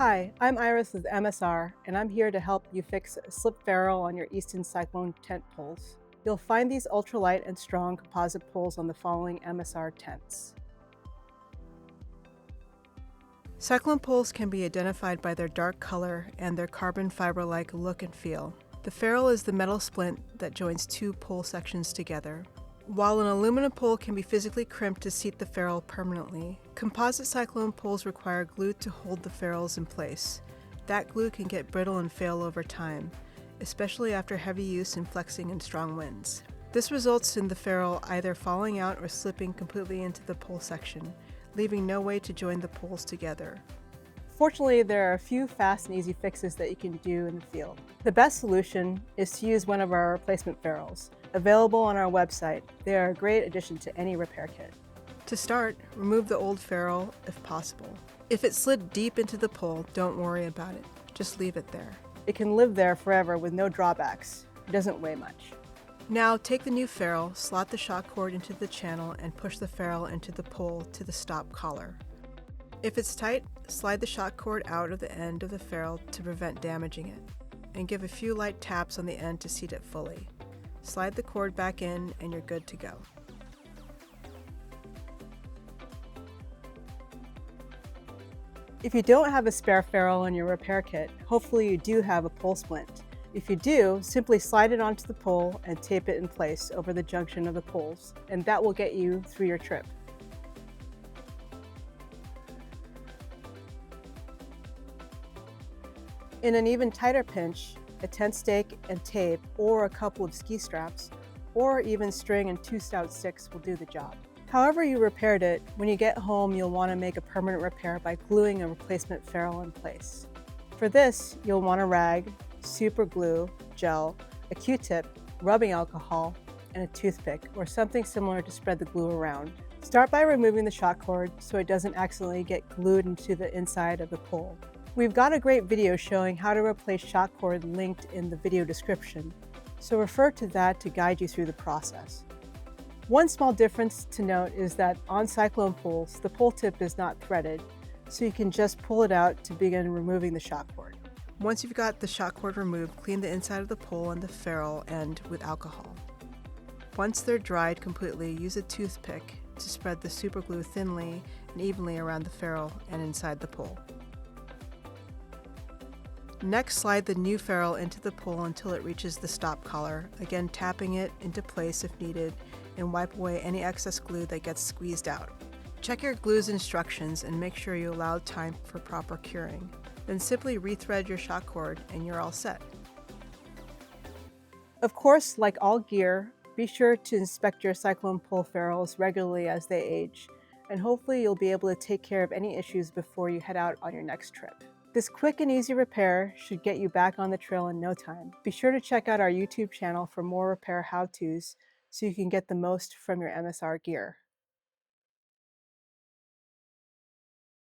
Hi, I'm Iris with MSR, and I'm here to help you fix a slip ferrule on your Easton Syclone tent poles. You'll find these ultralight and strong composite poles on the following MSR tents. Syclone poles can be identified by their dark color and their carbon fiber-like look and feel. The ferrule is the metal splint that joins two pole sections together. While an aluminum pole can be physically crimped to seat the ferrule permanently, composite Syclone poles require glue to hold the ferrules in place. That glue can get brittle and fail over time, especially after heavy use and flexing in strong winds. This results in the ferrule either falling out or slipping completely into the pole section, leaving no way to join the poles together. Fortunately, there are a few fast and easy fixes that you can do in the field. The best solution is to use one of our replacement ferrules. Available on our website, they are a great addition to any repair kit. To start, remove the old ferrule if possible. If it slid deep into the pole, don't worry about it. Just leave it there. It can live there forever with no drawbacks. It doesn't weigh much. Now take the new ferrule, slot the shock cord into the channel, and push the ferrule into the pole to the stop collar. If it's tight, slide the shock cord out of the end of the ferrule to prevent damaging it, and give a few light taps on the end to seat it fully. Slide the cord back in and you're good to go. If you don't have a spare ferrule in your repair kit, hopefully you do have a pole splint. If you do, simply slide it onto the pole and tape it in place over the junction of the poles, and that will get you through your trip. In an even tighter pinch, a tent stake and tape, or a couple of ski straps, or even string and 2 stout sticks will do the job. However you repaired it, when you get home you'll want to make a permanent repair by gluing a replacement ferrule in place. For this, you'll want a rag, super glue, gel, a Q-tip, rubbing alcohol, and a toothpick or something similar to spread the glue around. Start by removing the shock cord so it doesn't accidentally get glued into the inside of the pole. We've got a great video showing how to replace shock cord linked in the video description, so refer to that to guide you through the process. One small difference to note is that on Syclone poles, the pole tip is not threaded, so you can just pull it out to begin removing the shock cord. Once you've got the shock cord removed, clean the inside of the pole and the ferrule end with alcohol. Once they're dried completely, use a toothpick to spread the super glue thinly and evenly around the ferrule and inside the pole. Next, slide the new ferrule into the pole until it reaches the stop collar, again tapping it into place if needed, and wipe away any excess glue that gets squeezed out. Check your glue's instructions and make sure you allow time for proper curing. Then simply rethread your shock cord and you're all set. Of course, like all gear, be sure to inspect your Syclone pole ferrules regularly as they age, and hopefully you'll be able to take care of any issues before you head out on your next trip. This quick and easy repair should get you back on the trail in no time. Be sure to check out our YouTube channel for more repair how-tos so you can get the most from your MSR gear.